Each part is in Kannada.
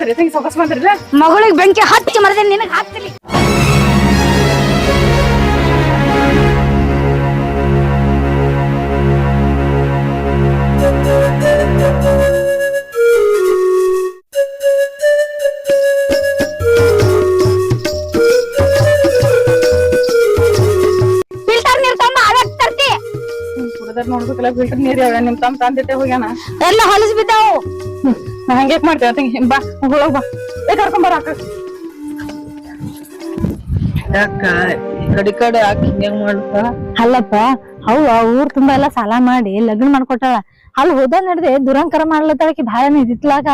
ಮಾಡ್ರಿ ತಂಗಿ ಸೊಗಸ್ ಮಾಡ್ರಿಲ್ಲ ಮಗಳಿಗೆ ಬೆಂಕಿ ಹಚ್ಚಿ ಮರದೆ ನಿನಗೆ ಹಾಕ್ತೀನಿ. ಫಿಲ್ಟರ್ ನೀರ್ ತಂದ ಅವಕ್ ತರ್ತಿ. ಕುಡದರ್ ನೋಡ್ಬೇಕಲ್ಲ ಫಿಲ್ಟರ್ ನೀರ್ ಯಾವ ನಿಮ್ ತಮ್ಮ ತಂದಿಟ್ಟೆ ಹೋಗ್ಯಾನ ಎಲ್ಲ ಹೊಲಸ್ ಬಿದ್ದಾವು. ಹಂಗೇಕ್ ಮಾಡ್ತೇವ ತಂಗಿ ಬಾ ಹೋಗ್ ಬಾ ಕರ್ಕೊಂಬರ ಅಕ್ಕ ಯಾಕ ಈ ಕಡೆ ಹಾಕಿ ಹಿಂಗ್ ಮಾಡ್ತ ಅಲ್ಲಪ್ಪ ಅವ್ ಊರ್ ತುಂಬಾ ಎಲ್ಲಾ ಸಾಲ ಮಾಡಿ ಲಗ್ನ ಮಾಡ್ಕೊಟ್ಟಾಳ. ಅಲ್ಲಿ ಹೋದ ನಡ್ದೆ ದುರಂಕರ ಮಾಡ್ಲತ್ತಾಳಕಿ ಬಾಯನ ಇದಿತ್ಲಾಗ.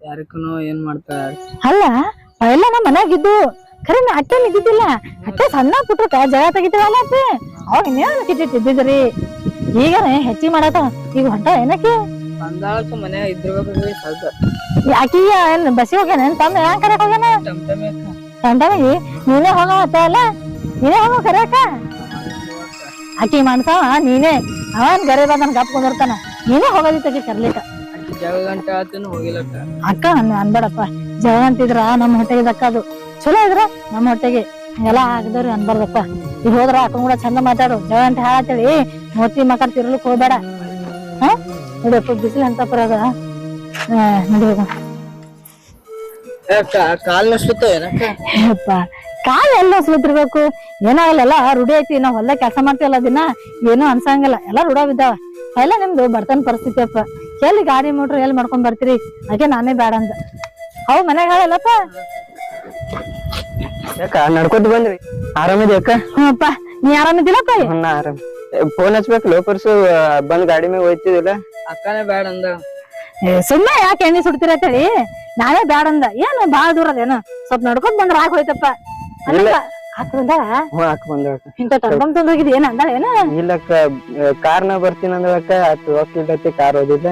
ಯಾರಕ್ಕನೋ ಏನ್ ಮಾಡ್ತಾರ ಅಲ್ಲ ಎಲ್ಲ ನಮ್ ಮನ್ಯಾಗಿದ್ದು ಖರೆ ನಾ ಅಟ್ಟೆ ಇದ್ದಿದ್ದಿಲ್ಲ. ಅಟ್ಟೆ ಸಣ್ಣ ಪುಟ್ಟ ಜಗ ತೆಗಿತಾವಲ್ಲ ಅಪ್ಪೆ ಅವಾಗ ಇನ್ನೇನು ಕಿಟ್ಟಿದ್ದಿದ್ರಿ. ಈಗನೇ ಹೆಚ್ಚಿಗೆ ಮಾಡತ್ತ ಈಗ ಹೊಂಟ ಏನಕ್ಕೆ ಅಂದಾಳಕ ಮನ್ಯಾಗ ಇದ್ದಿರ್ಬೇಕ್ರಿ ಸದ್ದ ಆಕಿಯ ಏನ್ ಬಸ್ಸಿ ಹೋಗ್ಯಾನ ಏನ್ ತಂದ ಯಾನ್ ಕರೆಕ್ ಹೋಗ್ಯಾನ ತಂದಗಿ ನೀನೇ ಹೋಗವತ್ತ ಅಲ್ಲ ನೀನೇ ಹೋಗೋ ಕರೆಯಕ ಆಕಿ ಮಾಡ್ತಾವ ನೀನೇ ಅವನ್ ಗರೆ ಬಂದನ್ ಗಪ್ ಕುಂದಿರ್ತಾನ ನೀನೇ ಹೋಗೋದಿತ್ತಕಿ ಕರ್ಲಿಕ್ಕ ಜಗ ಗಂಟೆ ಆತನು ಹೋಗಿಲ್ಲಕ್ಕ ಅಕ್ಕ ಅನ್ಬೇಡಪ್ಪ ಜಗ ಅಂತಿದ್ರ ನಮ್ ಹೊಟ್ಟೆಗೆ ದಕ್ಕದು ಚಲೋ ಇದ್ರ ನಮ್ ಹೊಟ್ಟೆಗೆ ಹಂಗೆಲ್ಲಾ ಆಗದವ್ರಿ ಅನ್ಬಾರ್ದಪ್ಪ. ಈಗ ಹೋದ್ರ ಅಕ್ಕನ್ ಕೂಡ ಚಂದ ಮಾತಾಡು ಜಗ ಅಂತ ಹೇಳತ್ತೇಳಿ ಮೂತಿ ಮಕ್ಕಳ ತಿರ್ಲಿಕ್ ಹೋಗ್ಬೇಡ. ಹಾ ನೋಡಪ್ಪ ಬಿಸಿಲು ಅಂತ ಪರದ ನಡಿಯೋಗ ಕಾಲ್ ನಷ್ಟುತ್ತ ಏನಕ್ಕ ಯಪ್ಪ ಕಾಲ್ ಎಲ್ಲ ಸುತ್ತಿರ್ಬೇಕು ಏನಾಗಲ್ಲ ರೂಢಿ ಐತಿ ನಾವ್ ಹೊಲ್ದಾಗ ಕೆಲಸ ಮಾಡ್ತೀವಲ್ಲ ದಿನ ಏನೂ ಅನ್ಸಂಗಿಲ್ಲ ಎಲ್ಲಾ ರೂಢ ಬಿದ್ದಾವ. ಎಲ್ಲ ನಿಮ್ದು ಬರ್ತನ ಪರಿಸ್ಥಿತಿ ಅಪ್ಪ ಎಲ್ಲಿ ಗಾಡಿ ಮೋಟ್ರ್ ಎಲ್ಲಿ ಮಾಡ್ಕೊಂಡ್ ಬರ್ತೀರಿ ಹಾಗೆ ನಾನೇ ಬೇಡ ಅಂದ ಅವ್ ಮನ್ಯಾಗ ಹೇಳಲ್ಲಪ್ಪ. ಯಾಕ ನಡ್ಕೊತ ಬಂದ್ರಿ ಆರಾಮಿದೆ ಅಕ್ಕ ಹ್ಮಪ್ಪ ನೀ ಆರಾಮಿದ್ದಿಲ್ಲಪ್ಪ ನಾ ಆರಾಮ್ ಫೋನ್ ಹಚ್ಬೇಕಲ್ಲ ಪರ್ಸು ಬಂದ್ ಗಾಡಿ ಮ್ಯಾಗ ಹೋಯ್ತಿದಿಲ್ಲ ಅಕ್ಕನೇ ಬ್ಯಾಡ ಅಂದ ಸುಮ್ಮನೆ ಯಾಕೆ ಎಣ್ಣೆ ಸುಡ್ತಿರತ್ತೇಳಿ ನಾನೇ ಬ್ಯಾಡ ಅಂದ ಏನು ಬಾಳ ದೂರ ಅದೇನು ಸ್ವಲ್ಪ ನಡ್ಕೊಂಡ್ ಬಂದ್ರ ಆಗ ಹೋಯ್ತಪ್ಪ ಹಾಕೊಂಡ ಹಾಕ್ ಬಂದ ಇಂತ ತಗೊಂಡ್ ತಂದ್ ಹೋಗಿದ್ ಏನ್ ಅಂದಾಳ ಏನ ಇಲ್ಲಕ್ಕ ಕಾರ್ನ ಬರ್ತೀನಿ ಅಂದಳಕ್ಕ ರೊಕ್ಕ ಇಲ್ಲತಿ ಕಾರ್ ಓದಿದ್ದೆ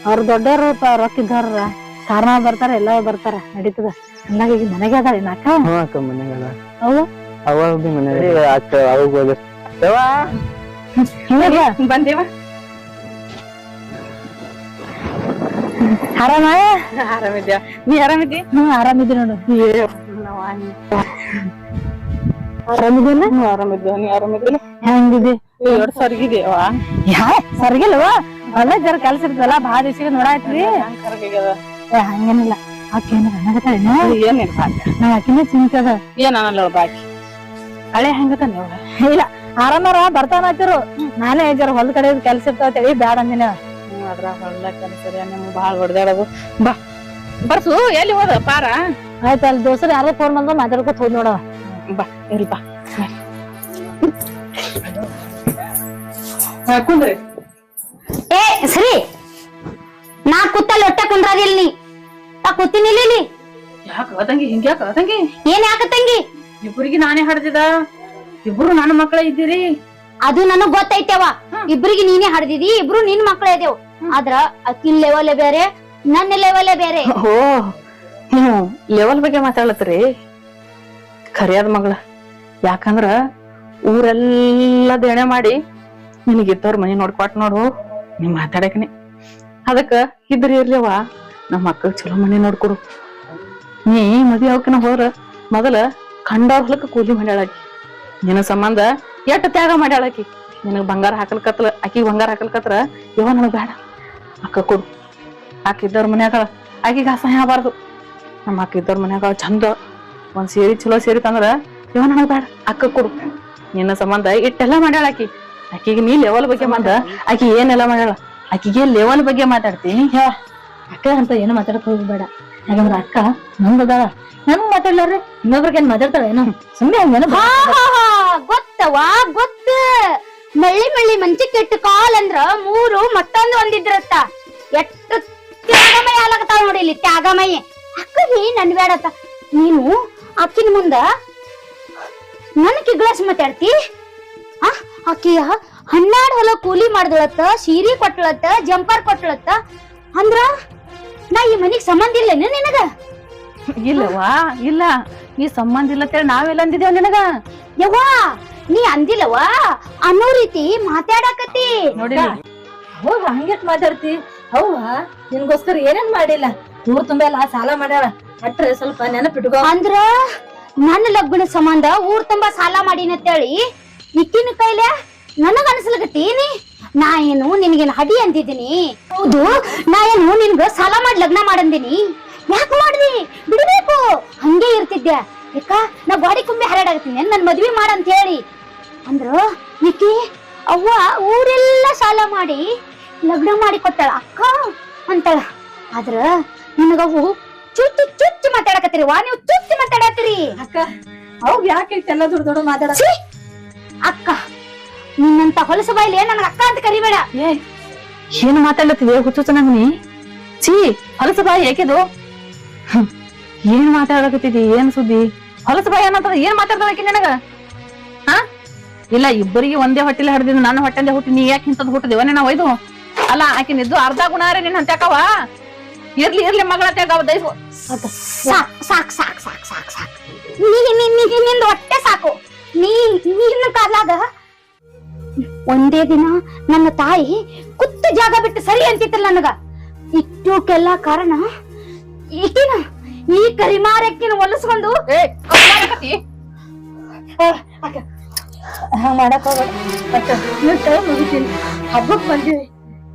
ಅವ್ರ ದೊಡ್ಡವ್ರು ರೊಕ್ಕ ಇದ್ದಾರ ಕಾರ್ನ ಬರ್ತಾರ ಎಲ್ಲ ಬರ್ತಾರ ನಡೀತದ ಹಂಗಾಗಿ ಈಗ ಮನೆಗೆ ಅದಾಳ ಏನ ಅಕ್ಕ ಹ್ಞೂ ಅಕ್ಕ ಮನ್ಯಾಗ ಹೌದು ಅವಾಗ ಬಿ ಮನ್ಯಾಗ ಅಕ್ಕ ಅವಾಗ ಹೋದ್ರ ಬಂದೇವ ಆರಾಮ ಆರಾಮಿದ್ಯಾ ನೀ ಆರಾಮಿದ್ದಿ ಆರಾಮಿದ್ದಿ ನೋಡು ಆರಾಮಿದ್ದಿಲ್ಲ ಆರಾಮಿದ್ಯ ನೀ ಆರಾಮಿದ್ದಿಲ್ಲ ಹೆಂಗಿದಿ ಎರಡ್ ಸರ್ಗಿದ್ಯವ ಯಾ ಸರ್ಗಿಲ್ವ ಅಲ್ಲೇ ಜರ ಕೆಲ್ಸ ಇರ್ತದಲ್ಲ ಬಾಳ ದಿವಸಿಗೆ ನೋಡಾಯ್ತ್ರಿ ಹಂಗೇನಿಲ್ಲ ಆಕೇನ ಅನ್ನಗತ್ತಾಳೇನ ಏನಿಲ್ಲ ನಾವ್ ಆಕಿನ ಚಿಂತೆ ಅದ ಏನ್ ಅನ್ನಲ್ಲ ಬಾಕಿ ಹಳೆ ಹೆಂಗತ ನೀವು ಇಲ್ಲ ಆರಾಮಾರ ಬರ್ತಾನ ಹತ್ತಿರು ನಾನೇ ಜರ ಹೊಲ್ದ ಕಡೆ ಕೆಲ್ಸ ಇರ್ತಾವತ್ತೇಳಿ ಬ್ಯಾಡ ಅಂದಿನ ಅದ್ರ ಹೊಳ್ಳ ಕೆಲಸ ನಿಮ್ಗೆ ಬಾಳ ಹೊಡೆದಾಡೋದು ಬಾ ಬರ್ಸು ಎಲ್ಲಿ ಹೋದ ಪಾರ ಆಯ್ತು ಅಲ್ಲಿ ದೋಸ್ರು ಯಾರೋ ಫೋನ್ ಬಂದ ಮಾತಾಡ್ಕೊತ ಹೋದ್ ನೋಡವ ಬಾ ಎಲ್ಲಿ ಬಾ ಕುಂದ್ರಿ ಏ ಸರಿ ನಾ ಕೂತಲ್ಲಿ ಹೊಟ್ಟೆ ಕುಂದ್ರದಿಲ್ ನೀ ತಾ ಕೂತಿನಿಲ್ಲ ಇಲ್ಲಿ ಯಾಕ ತಂಗಿ ಹಿಂಗ್ಯಾಕ ತಂಗಿ ಏನ್ ಯಾಕ ತಂಗಿ ಇಬ್ಬರಿಗೆ ನಾನೇ ಹಡ್ದಿದ ಇಬ್ರು ನನ್ನ ಮಕ್ಕಳ ಇದ್ದೀರಿ ಅದು ನನಗ್ ಗೊತ್ತೈತೆವ ಇಬ್ರಿಗೆ ನೀನೇ ಹಡ್ದಿದಿ ಇಬ್ರು ನಿನ್ ಮಕ್ಳ ಇದೇವ್ ಆದ್ರ ಅಕ್ಕಿನ ಲೆವೆಲ್ ಬೇರೆ ನನ್ನ ಲೆವೆಲ್ ಬೇರೆ ಓ ಲೆವೆಲ್ ಬಗ್ಗೆ ಮಾತಾಡ್ಲತ್ರಿ ಖರಿಯಾದ ಮಗಳ ಯಾಕಂದ್ರ ಊರೆಲ್ಲಾ ದೇಣೆ ಮಾಡಿ ನಿನಗಿದ್ದವ್ರ ಮನಿ ನೋಡ್ಕೊಟ್ ನೋಡು ನೀ ಮಾತಾಡಕನೆ ಅದಕ್ಕ ಇದ್ರಿ ಇರ್ಲಿವ ನಮ್ಮ ಮಕ್ಕಳಿಗೆ ಚಲೋ ಮನಿ ನೋಡ್ಕೊಡು ನೀ ಮದ್ವೆ ಅವಕಿನ ಹೋದ್ರ ಮೊದಲ ಕಂಡವ್ರ ಹೊಲಕ್ಕ ಕೂಲಿ ಮಾಡ್ಯಾಳಕಿ ನಿನ್ನ ಸಂಬಂಧ ಎಟ್ಟು ತ್ಯಾಗ ಮಾಡ್ಯಾಳಕಿ ನಿನಗ್ ಬಂಗಾರ ಹಾಕಲ್ಕತ್ಲ ಆಕಿಗೆ ಬಂಗಾರ ಹಾಕಲ್ಕತ್ರ ಇವ ನನಗ್ ಬೇಡ ಅಕ್ಕ ಕೊಡು ಆಕಿದ್ದವ್ರ ಮನ್ಯಾಗ ಆಕಿಗೆ ಅಸಹ್ಯ ಆಗಬಾರ್ದು ನಮ್ಮ ಅಕ್ಕ ಇದ್ದವ್ರ ಮನ್ಯಾಗ ಚಂದ ಒಂದ್ ಸೇರಿ ಚಲೋ ಸೇರಿ ತಂದ್ರ ಇವ ನನಗ್ ಬೇಡ ಅಕ್ಕ ಕೊಡು ನಿನ್ನ ಸಂಬಂಧ ಇಟ್ಟೆಲ್ಲಾ ಮಾಡ್ಯಾಳ ಆಕಿಗೆ ನೀ ಲೆವೆಲ್ ಬಗ್ಗೆ ಮಾತ ಆಕಿ ಏನೆಲ್ಲ ಮಾಡ್ಯಾಳ ಆಕಿಗೆ ಲೆವೆಲ್ ಬಗ್ಗೆ ಮಾತಾಡ್ತೀನಿ ಅಕ್ಕ ಅಂತ ಏನು ಮಾತಾಡಕ್ ಹೋಗ್ಬೇಡ ಯಾಕಂದ್ರ ಅಕ್ಕ ನಂದದಾಳ ನನ್ಗ್ ಮಾತಾಡ್ಲಾರ್ರಿ ಇನ್ನೊಬ್ರಿಗೆ ಏನ್ ಮಾತಾಡ್ತಾಳ ಏನೋ ಸುಮ್ನೆ ಗೊತ್ತವಾ ಗೊತ್ತ ಮಳ್ಳಿ ಮಳ್ಳಿ ಮಂಚಿ ಕೆಟ್ಟ ಕಾಲ್ ಅಂದ್ರ ಮೂರು ಮತ್ತೊಂದು ಒಂದಿದ್ರತ್ತ ಎಷ್ಟು ತ್ಯಾಗಮಯ ಆಲಕತ್ತಾವ ನೋಡಿ ಇಲ್ಲಿ ತ್ಯಾಗಮಯ ಅಕ್ಕಗಿ ನನ್ ಬೇಡತ್ತ ನೀನು ಅಕ್ಕಿನ ಮುಂದ ನನಗೆ ಗ್ಲಾಸ್ ಮಾತಾಡ್ತಿ ಆಕಿಯ 12 ಹೊಲ ಕೂಲಿ ಮಾಡ್ದಳತ್ತ ಸೀರೆ ಕೊಟ್ಟಳತ್ತ ಜಂಪರ್ ಕೊಟ್ಟಳತ್ತ ಅಂದ್ರ ನಾ ಈ ಮನಿಗ್ ಸಂಬಂಧ ಇಲ್ಲೇನ ನಿನಗ ಇಲ್ಲವಾ ಇಲ್ಲ ಈ ಸಂಬಂಧ ಇಲ್ಲ ಅಂತೇಳಿ ನಾವೆಲ್ಲ ಅಂದಿದ್ದೇವ ನಿನಗ ಯವ್ವಾ ನೀ ಅಂದಿಲ್ಲವಾ ಅನ್ನೋ ರೀತಿ ಮಾತಾಡಕತ್ತಿ ನೋಡಿ ಹೌದಾ ಹಂಗ್ಯಾಕ್ ಮಾತಾಡ್ತಿ ಹೌವಾ ನಿನ್ಗೋಸ್ಕರ ಏನೇನ್ ಮಾಡಿಲ್ಲ ಊರ್ ತುಂಬಾ ಎಲ್ಲ ಸಾಲ ಮಾಡ್ಯಾಳ ಅಟ್ರೆ ಸ್ವಲ್ಪ ನೆನಪಿಟ್ಕೋ. ಅಂದ್ರ ನನ್ನ ಲಗ್ನ ಸಂಬಂಧ ಊರ್ ತುಂಬಾ ಸಾಲ ಮಾಡಿನಂತೇಳಿ ಇಕ್ಕಿನ ಕೈಲೆ ನನಗ ಅನ್ಸಲ್ಗತ್ತೀನಿ. ನಾ ಏನು ನಿನಗೇನು ಹಡಿ ಅಂತಿದ್ದೀನಿ? ಹೌದು, ನಾ ಏನು ನಿನ್ಗ ಸಾಲ ಮಾಡಿ ಲಗ್ನ ಮಾಡಂದಿನಿ? ಯಾಕೆ ಮಾಡ್ದಿ? ಬಿಡ್ಬೇಕು, ಹಂಗೆ ಇರ್ತಿದ್ದೆ. ಯಾಕ ನಾ ಗಾಡಿ ಕುಂಬಿ ಹರಡಾಗತ್ತೀನಿ ನನ್ ಮದ್ವಿ ಮಾಡಂತ ಹೇಳಿ ಅಂದ್ರ ಇಕ್ಕಿ ಅವ್ವ ಊರೆಲ್ಲ ಸಾಲ ಮಾಡಿ ಲಗ್ನ ಮಾಡಿ ಕೊಟ್ಟಾಳ ಅಕ್ಕ ಅಂತಾಳ. ಆದ್ರ ನಿನಗವು ಚುಚ್ಚು ಚುಚ್ಚು ಮಾತಾಡಕತ್ತೀರಿ. ವಾ ನೀವು ಚುಚ್ಚು ಮಾತಾಡತ್ತೀರಿ. ಅಕ್ಕ ಅವ್ ಯಾಕೆ ಎಲ್ಲ ದೊಡ್ಡ ದೊಡ್ಡ ಮಾತಾಡ? ಅಕ್ಕ ನಿನ್ನಂತ ಹೊಲಸು ಬಾಯಿಲೆ ನನಗ ಅಕ್ಕ ಅಂತ ಕರಿಬೇಡ. ಏನು ಮಾತಾಡ್ಲತ್ತಿದೆ ಹುಚ್ಚು ನಂಗನಿ? ಛೀ, ಹೊಲಸ ಬಾಯಿ ಯಾಕಿದು? ಏನ್ ಮಾತಾಡಕತ್ತಿದಿ? ಏನ್ ಸುದ್ದಿ? ಹೊಲಸ ಬಾಯಿ ಅನ್ನಂತದ ಏನ್ ಮಾತಾಡ್ತಾಳಕಿ ನನಗ? ಹಾ ಇಲ್ಲ, ಇಬ್ಬರಿಗೆ ಒಂದೇ ಹೊಟ್ಟಿಲಿ ಹಡ್ದಿದ್ದು ನನ್ನ ಹೊಟ್ಟೆಂದೆ ಹುಟ್ಟಿ ನೀ ಯಾಕೆ ಇಂತದ್ ಹುಟ್ಟದಿವನೇ ನಾವ್ ಒಯ್ದು? ಅಲ್ಲ, ಆಕಿನಿದ್ದು ಅರ್ಧ ಗುಣಾರೆ ನಿನ್ ಹಂತ್ಯಾಕವ. ಇರ್ಲಿ ಇರ್ಲಿ ಮಗಳ ದಯಸು. ಸಾಕ್ ಸಾಕ್ ಸಾಕ್ ಸಾಕ್ ಸಾಕ್ ಸಾಕ್ ನಿಂದ ಹೊಟ್ಟೆ ಸಾಕು. ನಿನ್ನ ಕಾಲಾಗ ಒಂದೇ ದಿನ ನನ್ನ ತಾಯಿ ಕುತ್ತು ಜಾಗ ಬಿಟ್ಟು ಸರಿ ಅಂತಿತ್ತಲ್ಲ ನನಗ. ಇಷ್ಟಕ್ಕೆಲ್ಲ ಕಾರಣ ಈಕಿನ ಈ ಕರಿಮಾರಕ್ಕಿನ ಹೊಲಸ್ಕೊಂಡು ಮಾಡಕ್ ಹಬ್ಬಕ್ ಬಂದಿವಿ.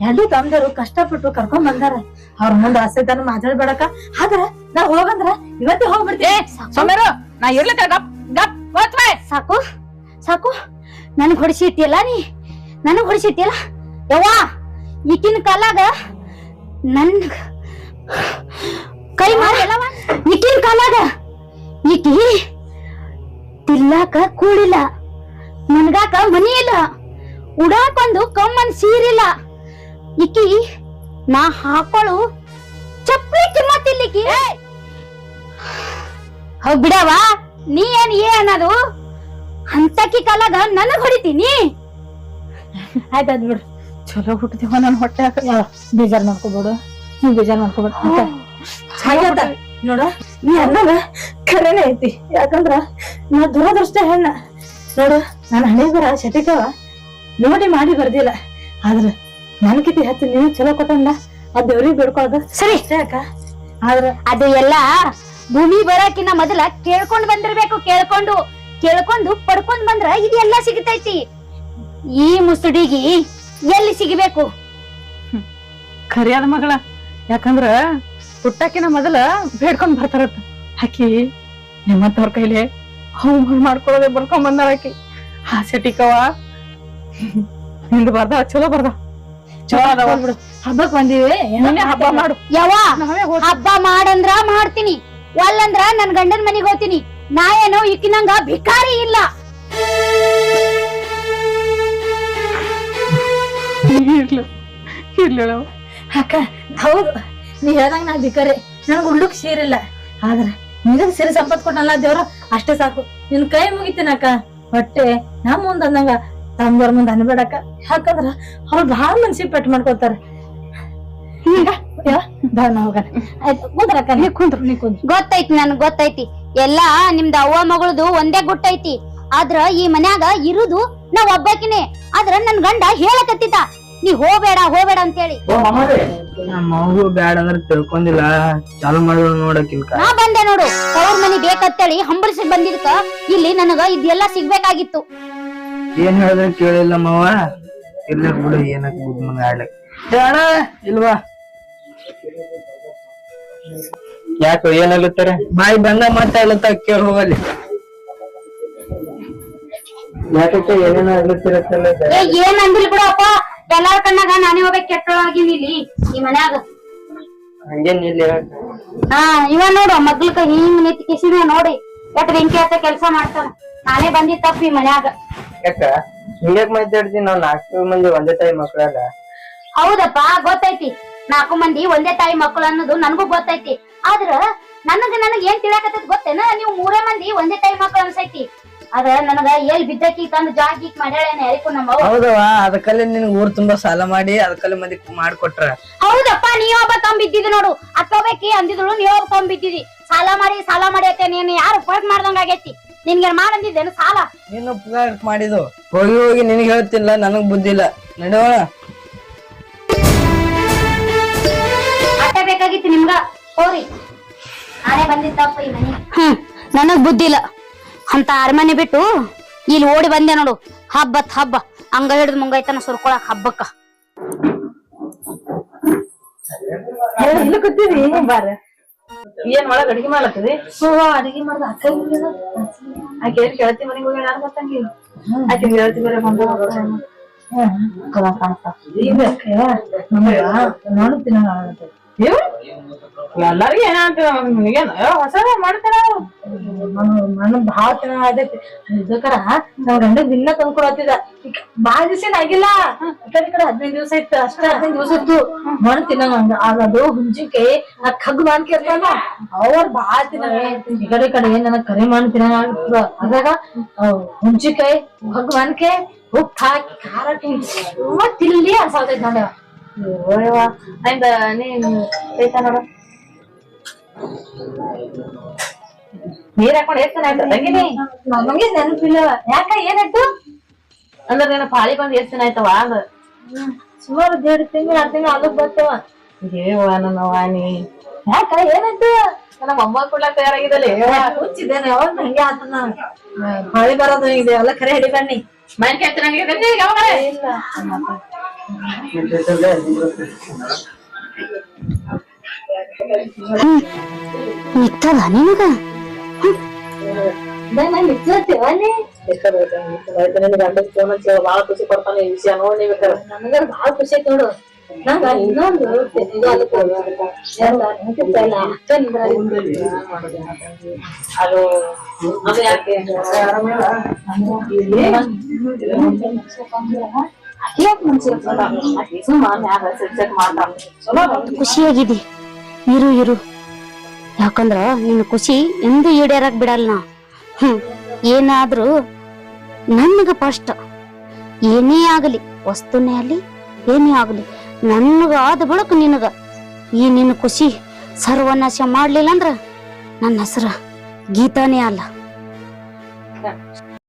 ಎರಡು ತಮ್ದರು ಕಷ್ಟಪಟ್ಟು ಕರ್ಕೊಂಡ್ ಬಂದಾರ. ಅವ್ರ ಮುಂದ ಆಸೆತನ ಮಾತಾಡ್ಬೇಡಕ. ಆದ್ರ ನಾ ಹೋಗಂದ್ರ ಇವತ್ತೇ ಹೋಗ್ಬಿಡ್ತೀವಿ. ನಾ ಇರ್ಲಿಕ್ಕ ಸಾಕು ಸಾಕು, ನನಗ್ ಹೊಡಿಸಿಟ್ಟಿಯಲ್ಲ ನೀ, ನನಗ್ ಹೊಡಿಸಿಟ್ಟಿಯಲ್ಲ ಯವ್ವಾ. ಈಕಿನ ಕಾಲಾಗ ನನ್ ಕೈ ಮಾಡಲ್ಲವ. ಈಕಿನ ಕಾಲಾಗ ಈಕಿ ತಿಲ್ಲಾಕ ಕೂಳಿಲ್ಲ, ನನ್ಗಾಕ ಮನಿ ಇಲ್ಲ, ಉಡಾಕೊಂದು ಕಮ್ಮನ್ ಸೀರಿಲ್ಲ. ಈಕಿ ನಾ ಹಾಕೊಳ್ಳು ಚಪ್ಪಲಿ ಕಿಮ್ಮತ್ತಿಲ್ಲಿಕಿ. ಹೋಗ್ ಬಿಡವಾ, ನೀ ಏನದು ಅಂತಕಿ ಕಾಲಾಗ ನನಗ್ ಹೊಡಿತೀನಿ. ಆಯ್ತಾದ್ ಬಿಡು, ಚಲೋ ಹುಟ್ಟಿದೀವ ನನ್ ಹೊಟ್ಟೆ ಬೇಜಾರ್ ಮಾಡ್ಕೋಬೇಡು, ನೀ ಬೇಜಾರ್ ಮಾಡ್ಕೋಬೇಡ. ಹಾಗತ್ತ ನೋಡ, ನೀ ಅನ್ನದ ಖರೇನೆ ಐತಿ. ಯಾಕಂದ್ರ ನಾ ದುರದೃಷ್ಟ ಹೆಣ್ಣ ನೋಡು. ನಾನು ಹಣೆ ಬರ ಶಟಿಕವ ನೋಡಿ ಮಾಡಿ ಬರ್ದಿಲ್ಲ. ಆದ್ರ ನನ್ಕಿತಿ ಹತ್ತಿ ನೀವು ಚಲೋ ಕೊಟ್ಟಂದ ಆ ದೇವ್ರಿಗೆ ಬೇಡ್ಕೊಳ್ಳೋದು ಸರಿ ಅಷ್ಟೇ ಅಕ್ಕ. ಆದ್ರ ಅದು ಎಲ್ಲ ಭೂಮಿ ಬರಕಿನ ಮೊದಲ ಕೇಳ್ಕೊಂಡ್ ಬಂದಿರ್ಬೇಕು. ಕೇಳ್ಕೊಂಡು ಪಡ್ಕೊಂಡ್ ಬಂದ್ರ ಇದೆಲ್ಲ ಸಿಗತೈತಿ. ಈ ಮುಸುಡಿಗಿ ಎಲ್ಲಿ ಸಿಗಬೇಕು? ಖರಿಯಾದ ಮಗಳ. ಯಾಕಂದ್ರ ಹುಟ್ಟಕಿನ ಮೊದಲ ಬೇಡ್ಕೊಂಡ್ ಬರ್ತಾರತ್ತ. ಆಕಿ ನಿಮ್ಮಂತವ್ರ ಕೈಲಿ ಹೌ ಮಾಡ್ಕೊಳ್ಳೋದೆ ಬರ್ಕೊಂಡ್ ಬಂದಾಳ ಆಕಿ. ಹಾಸ್ಯಟಿಕವ ನಿಂದು ಬರ್ದ ಚಲೋ ಬರ್ದ ಚಲೋ ಅದಾವ. ಹಬ್ಬಕ್ ಬಂದಿವಿ, ಹಬ್ಬ ಮಾಡು. ಯಾವ ಹಬ್ಬ ಮಾಡಂದ್ರ ಮಾಡ್ತೀನಿ, ಒಲ್ಲಂದ್ರ ನನ್ ಗಂಡನ್ ಮನಿಗ್ ಹೋಗ್ತೀನಿ. ನಾ ಏನೋ ಈಕಿನಂಗ ಭಿಕಾರಿ ಇಲ್ಲ. ಇರ್ಲಿಲ್ಲ ಅಕ್ಕ ಹೌದು, ನೀ ಹೇಳ್ದಂಗ ನಾ ಭಿಕಾರಿ. ನನ್ಗ ಉಳ್ಳುಕ್ ಸೀರಿಲ್ಲ, ಆದ್ರ ನಿನಗ್ ಸಿರಿ ಸಂಪತ್ ಕೊಟ್ಟಲ್ಲ ದೇವ್ರ, ಅಷ್ಟೇ ಸಾಕು. ನಿನ್ ಕೈ ಮುಗಿತೀನಕ್ಕ. ಹೊಟ್ಟೆ ನಮ್ ಮುಂದ್ ಅಂದಂಗ ತಮ್ಮದವ್ರ ಮುಂದ್ ಅನ್ಬೇಡಕ್ಕ. ಯಾಕಂದ್ರ ಅವ್ರು ಬಹಳ ಮನ್ಸಿಗೆ ಪೆಟ್ಟು ಮಾಡ್ಕೊತಾರ. ಗೊತ್ತೈತಿ, ನನ್ಗ್ ಗೊತ್ತೈತಿ. ಎಲ್ಲಾ ನಿಮ್ದ ಅವ್ವ ಮಗಳದು ಒಂದೇ ಗುಟ್ಟೈತಿ. ಆದ್ರ ಈ ಮನ್ಯಾಗ ಇರುದು ನಾವ್ ಒಬ್ಬಾಕಿನೇ. ಆದ್ರ ನನ್ ಗಂಡ ಹೇಳಕತ್ತಿತ ನೀ ಹೋಗ್ಬೇಡ ಅಂತೇಳಿ. ನಮ್ಮ ಮಗು ಬ್ಯಾಡ ಅಂದ್ರ ತಿಳ್ಕೊಂಡಿಲ್ಲ, ಚಾಲು ಮಾಡಿದ್ರು ನೋಡಕಿಲ್ಕ. ನಾ ಬಂದೆ ನೋಡು, ಅವ್ರ ಮನಿ ಬೇಕಂತೇಳಿ ಹಂಬಲಿಸಿ ಬಂದಿದ್ಕ ಇಲ್ಲಿ ನನಗ ಇದೆಲ್ಲ ಸಿಗ್ಬೇಕಾಗಿತ್ತು. ಏನ್ ಹೇಳಿದ್ರೆ ಕೇಳಿಲ್ಲ ಮಾವ. ಇರ್ಲಕ್ ಬಿಡು, ಏನಕ್ ಬುದ್ ಮಂಗ ಆಡ್ಲಕ್ ಬೇಡ ಇಲ್ವಾ? ಯಾಕ ಏನಾಗ್ಲತ್ತಾರೆ? ಬಾಯಿ ಬಂದ ಮಾತಾಡ್ಲತ್ತ ಕೇಳಿ ಹೋಗಲ್ಲಿ. ಯಾಕಕ್ಕ ಏನೇನ ಆಗ್ಲತ್ತಿರತ್ತಲ್ಲ? ಏನ್ ಅಂದಿಲ್ ಬಿಡಪ್ಪ, ಎಲ್ಲಾರ ಕಣ್ಣಾಗ ನಾನೇ ಹೋಗ್ಬೇಕು ಕೆಟ್ಟೊಳಗಿನಿ ಇಲ್ಲಿ ಈ ಮನ್ಯಾಗ. ಹಂಗೇನ್ ಇಲ್ಲ. ಇವ ನೋಡು ಮಗ್ಲಕ ಹಿಂಗ್ ನಿಂತ ಕಿಸಿನ ನೋಡಿ ಎಟ್ ಬೆಂಕಿ ಹತ್ತ ಕೆಲ್ಸ ಮಾಡ್ತಾನ. ನಾನೇ ಬಂದಿದ್ ತಪ್ಪು ಈ ಮನ್ಯಾಗ. ಯಾಕ ಹಿಂಗ್ಯಾಕ್ ಮಾತಾಡ್ತೀನಿ? ನಾವ್ 4 ಮಂದಿ ಒಂದೇ ತಾಯಿ ಮಕ್ಳಲ್ಲ. ಹೌದಪ್ಪ, ಗೊತ್ತೈತಿ. 4 ಮಂದಿ ಒಂದೇ ತಾಯಿ ಮಕ್ಕಳು ಅನ್ನೋದು ನನ್ಗೂ ಗೊತ್ತೈತಿ. ಆದ್ರ ನನಗ ಏನ್ ತಿಳಿಯಾಕತ್ತದ ಗೊತ್ತೇನ? ನೀವು 3 ಮಂದಿ ಒಂದೇ ತಾಯಿ ಮಕ್ಕಳು ಅನ್ಸೈತಿ. ಅದ್ರ ನನಗ ಎಲ್ ಬಿದ್ದಕಿ ತಂದು ಜಾಗೀಕ್ ಮಾಡ್ಯಾಳೇನ ಯಾರಿಗೂ ನಮ್ಮ ಅವ್ವ. ಹೌದವ, ಅದಕ್ಕಲ್ಲೇ ನಿನ್ ಊರ್ ತುಂಬಾ ಸಾಲ ಮಾಡಿ ಅದಕ್ಕಲ್ಲೇ ಮಂದಿ ಮಾಡ್ಕೊಟ್ರ. ಹೌದಪ್ಪ, ನೀವೊಬ್ಬ ತಂಬಿದ್ದಿದ್ ನೋಡು. ಅಕ್ಕಬೇಕಿ ಅಂದಿದ್ರು, ನೀವೊಬ್ಬ ತಂಬಿದ್ದಿದಿ. ಸಾಲ ಮಾಡಿ ಅತ್ತೆ ನೀನ್ ಯಾರು ಉಪಯೋಗ ಮಾಡ್ದಂಗ ಆಗೈತಿ. ನಿನ್ಗೆ ಮಾಡಂದಿದ್ದೇನು ಸಾಲ? ನೀನು ಉಪಕಾರ ಮಾಡಿದು ಹೋಗಿ ನಿನಗೆ ಹೇಳ್ತಿಲ್ಲ, ನನಗ್ ಬುದ್ಧಿ ಇಲ್ಲ. ನಡೆಯೋಣ. ಅಟ್ಟ ಬೇಕಾಗಿತ್ತು ನಿಮ್ಗ. ಹೋರಿ ನಾನೇ ಬಂದಿದ್ದಪ್ಪ ಈ ಮನೆ. ನನಗ್ ಬುದ್ಧಿ ಇಲ್ಲ ಅಂತ ಅರಮನೆ ಬಿಟ್ಟು ಇಲ್ಲಿ ಓಡಿ ಬಂದೆ ನೋಡು. ಹಬ್ಬತ್ ಹಬ್ಬ ಹಂಗ ಹಿಡಿದ್ ಮುಂಗೈತನ ಸುರ್ಕೊಳಕ್ ಹಬ್ಬಕ್ಕ. ಏನ್ ಒಳಗ್ ಅಡಿಗೆ ಮಾಡ್ಲತ್ತದಿ? ಅಡಿಗೆ ಮಾಡ್ದ ಅಕ್ಕ ಆಕೆ ಏನ್ ಕೇಳ್ತಿ ಮನೆಗೆ ಹೋಗಿ ಯಾರು ಗೊತ್ತಂಗಿ ಆಕೆ ಹೇಳ್ತಿ ಬೇರೆ ಬಂದ ನಾನು ತಿನ್ನ ಎಲ್ಲಾರಿಗೂ ಏನ ಅಂತೀರ ನಿನಗೇನ ಹೊಸ ಮಾಡ್ತಾರ ನಾನು ಭಾಳ ಚೆನ್ನಾಗೈತಿ ಇದಕ್ಕರ ನಾವ್ ಗಂಡ ದಿನ ತಂದ್ಕೊಡತ್ತಿದ ಬಾಳ ದಿವಸ ಆಗಿಲ್ಲ ಈ ಕಡೆ 15 ದಿವಸ ಇತ್ತು ಅಷ್ಟ 15 ದಿವಸ ಇತ್ತು ಮಣ್ ತಿನ್ನಂಗ ಅದು ಹುಂಚಿಕಾಯಿ ಆ ಕಗ್ಗು ಮಾನ್ಕೆ ಇರ್ತಾನ ಅವ್ರ ಬಾಳ ತಿನ್ನವೆ ಈ ಕಡೆ ನನಗ್ ಕರಿ ಮಣ್ ತಿನ್ನಂಗ ಆಗ್ತದ ಅದ್ರಾಗ ಹುಂಚಿಕಾಯಿ ಕಗ್ಗು ಮಾನ್ಕೆ ಉಪ್ಪು ಹಾಕಿ ಖಾರ ತುಂಬಾ ತಿಲ್ಲಿ ಅನ್ಸಾತೈತಿ ನೋಡ ಆಯ್ತ ನೀನ್ ಐತಾ ನೋಡ ನೀರ್ ಹಾಕೊಂಡ್ ಎಷ್ಟ್ ದಿನ ಆಯ್ತು ತಂಗಿನಿ? ನಮಗೆ ನೆನಪಿಲ್ಲ ಯಾಕ ಏನಾಯ್ತು ಅಂದ್ರ ನೀನ್ ಪಾಳಿ ಬಂದ್ ಎಷ್ಟ್ ದಿನ ಆಯ್ತವ ಅಂದ ಸುಮಾರು 1.5 ತಿಂಗಳು 2 ತಿಂಗಳು ಅದಕ್ ಬರ್ತವ ದೇವ ನನ್ನ ವಾಣಿ ಯಾಕ ಏನಾಯ್ತು ನನ್ನ ಮೊಮ್ಮ ಕೊಡ್ಲಾಕ್ ತಯಾರಾಗಿದ್ದಲ್ಲ ಹುಚ್ಚಿದ್ದೇನೆ ಯಾವಾಗ ಹಂಗೆ ಆತನ ಮಳೆ ಬರೋದು ಇದೆ ಎಲ್ಲ ಕರೆ ಹಿಡಿ ಬನ್ನಿ ಮೈನ್ ಕೆತ್ತ ನಂಗೆ ಯಾವಾಗ ಇಲ್ಲ ನಿತ್ತದ ನಿನಗ ಬಾಳ ಖುಷಿ ಪಡ್ತಾನೆ ಈ ವಿಷಯ ನೋಡಿ ನನಗ ಬಾಳ ಖುಷಿ ಐತಿ ನೋಡು ನಂಗ ಇನ್ನೊಂದು ಅದು ಅದು ಯಾಕೆ ಖುಷಿಯಾಗಿದಿ ಇರು ಇರು ಯಾಕಂದ್ರ ನಿನ್ನ ಖುಷಿ ಎಂದೂ ಈಡೇರಕ್ ಬಿಡಲ್ಲ ನಾ. ಏನಾದ್ರೂ ನನ್ಗ ಫಸ್ಟ್ ಏನೇ ಆಗಲಿ ವಸ್ತುನೇ ಆಗ್ಲಿ ಏನೇ ಆಗ್ಲಿ ನನ್ಗ ಆದ ಬಳಕ ನಿನಗ ಈ ನಿನ್ನ ಖುಷಿ ಸರ್ವನಾಶ ಮಾಡ್ಲಿಲ್ಲ ಅಂದ್ರ ನನ್ನ ಹೆಸರ ಗೀತಾನೇ ಅಲ್ಲ.